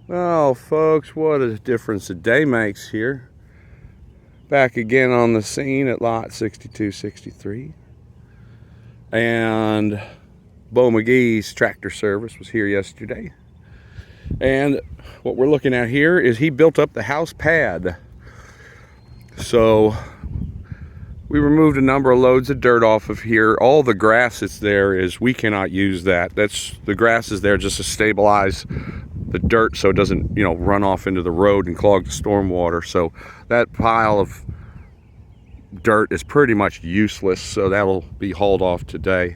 Well, folks, what a difference a day makes here. Back again on the scene at lot 6263. And Bo McGee's tractor service was here yesterday. And what we're looking at here is he built up the house pad. So we removed a number of loads of dirt off of here. All the grass that's there is, we cannot use that. The grass is there just to stabilize the dirt so it doesn't, run off into the road and clog the stormwater. So that pile of dirt is pretty much useless, so that'll be hauled off today.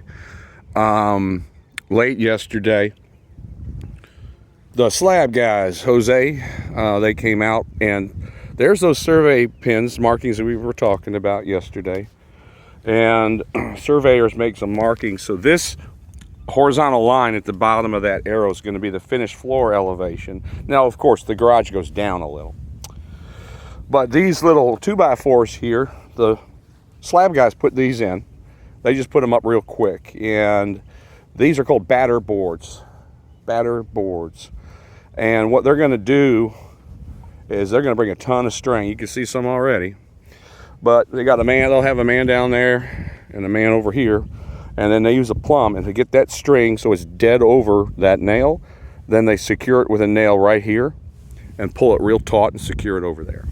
Late yesterday, the slab guys, Jose, they came out, and there's those survey pins, markings that we were talking about yesterday. And surveyors make some markings. So this horizontal line at the bottom of that arrow is going to be the finished floor elevation. Now, of course, the garage goes down a little. But these little 2x4s here, the slab guys put these in. They just put them up real quick. And these are called batter boards. Batter boards. And what they're going to do is they're going to bring a ton of string. You can see some already. But they got a man, they'll have a man down there and a man over here. And then they use a plumb, and to get that string so it's dead over that nail, then they secure it with a nail right here and pull it real taut and secure it over there.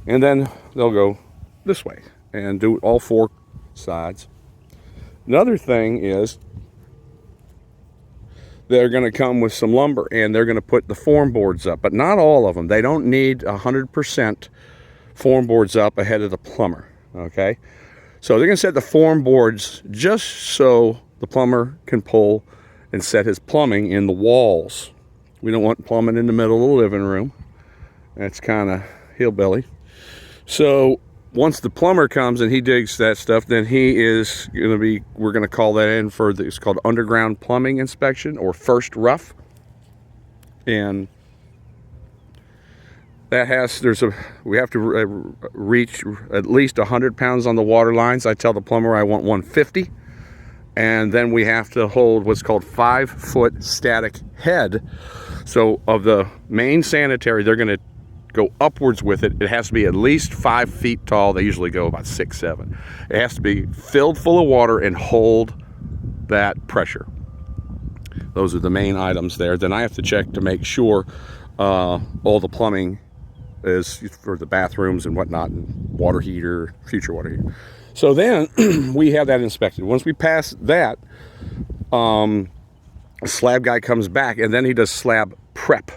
And then they'll go this way and do all four sides. Another thing is they're going to come with some lumber, and they're going to put the form boards up, but not all of them. They don't need 100% form boards up ahead of the plumber, okay? So they're going to set the form boards just so the plumber can pull and set his plumbing in the walls. We don't want plumbing in the middle of the living room. That's kind of hillbilly. So once the plumber comes and he digs that stuff, then we're going to call that in for it's called underground plumbing inspection, or first rough. And that we have to reach at least 100 pounds on the water lines. I tell the plumber I want 150. And then we have to hold what's called 5-foot static head. So of the main sanitary, they're going to go upwards with it. It has to be at least 5 feet tall. They usually go about 6, 7. It has to be filled full of water and hold that pressure. Those are the main items there. Then I have to check to make sure all the plumbing is for the bathrooms and whatnot, and water heater, future water heater. So then we have that inspected. Once we pass that, a slab guy comes back, and then he does slab prep.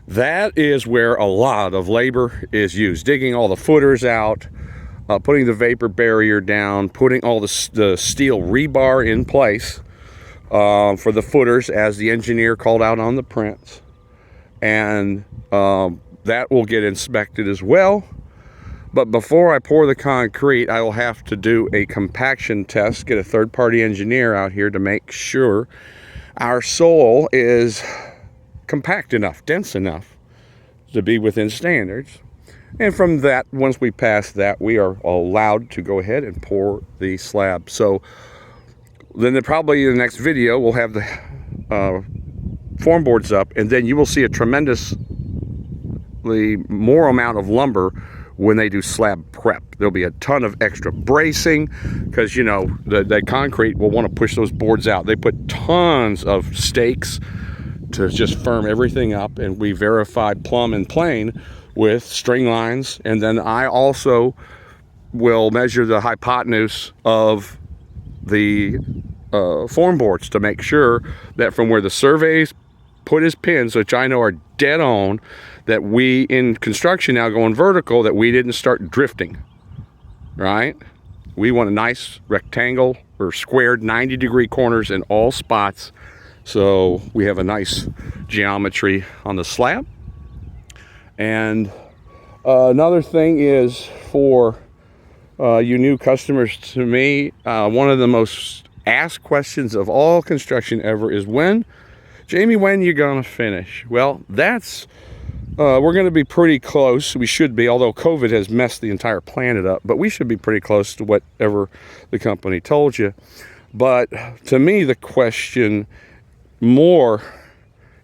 That is where a lot of labor is used, digging all the footers out, putting the vapor barrier down, putting all the steel rebar in place for the footers as the engineer called out on the prints. And that will get inspected as well. But before I pour the concrete, I will have to do a compaction test, get a third-party engineer out here to make sure our soil is compact enough, dense enough to be within standards. And from that, once we pass that, we are allowed to go ahead and pour the slab. So then probably in the next video, we'll have the form boards up, and then you will see a tremendously more amount of lumber when they do slab prep. There'll be a ton of extra bracing because, the concrete will want to push those boards out. They put tons of stakes to just firm everything up, and we verified plumb and plane with string lines. And then I also will measure the hypotenuse of the form boards to make sure that from where the surveys put his pins, which I know are dead on, that we in construction now going vertical, that we didn't start drifting, right? We want a nice rectangle or squared 90-degree corners in all spots, so we have a nice geometry on the slab. And another thing is for you new customers to me, one of the most asked questions of all construction ever is, Jamie, when you gonna finish? Well, that's we're going to be pretty close. We should be, although COVID has messed the entire planet up, but we should be pretty close to whatever the company told you. But to me, the question more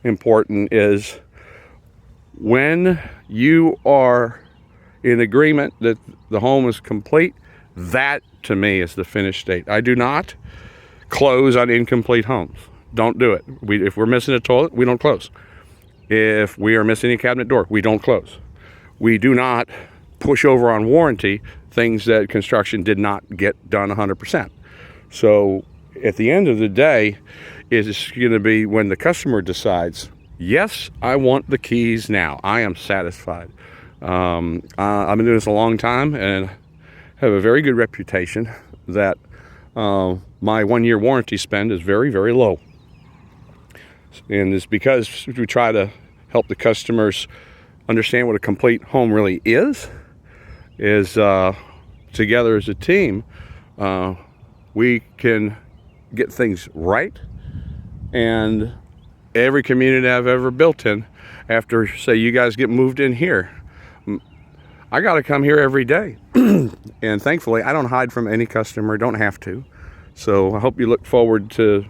important is when you are in agreement that the home is complete, that to me is the finished state. I do not close on incomplete homes. Don't do it. If we're missing a toilet, we don't close. If we are missing a cabinet door, we don't close. We do not push over on warranty things that construction did not get done 100%. So at the end of the day, it's going to be when the customer decides, yes, I want the keys now. I am satisfied. I've been doing this a long time and have a very good reputation that my 1-year warranty spend is very, very low. And it's because we try to help the customers understand what a complete home really is together as a team, we can get things right. And every community I've ever built in, after, say, you guys get moved in here, I got to come here every day. And thankfully, I don't hide from any customer, don't have to. So I hope you look forward to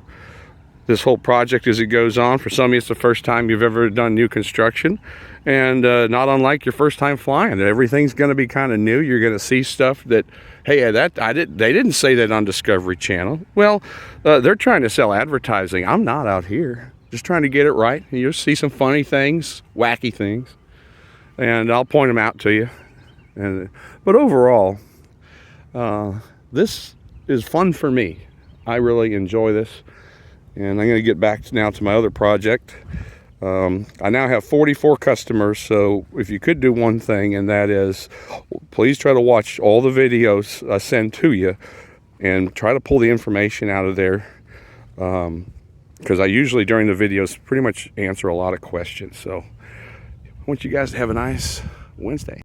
this whole project as it goes on. For some of you, it's the first time you've ever done new construction, and not unlike your first time flying. Everything's going to be kind of new. You're going to see stuff that, hey, they didn't say that on Discovery Channel. Well, they're trying to sell advertising. I'm not out here. Just trying to get it right. You'll see some funny things, wacky things, and I'll point them out to you. But overall, this is fun for me. I really enjoy this. And I'm going to get back now to my other project. I now have 44 customers, so if you could do one thing, and that is, please try to watch all the videos I send to you and try to pull the information out of there, because I usually during the videos pretty much answer a lot of questions. So I want you guys to have a nice Wednesday.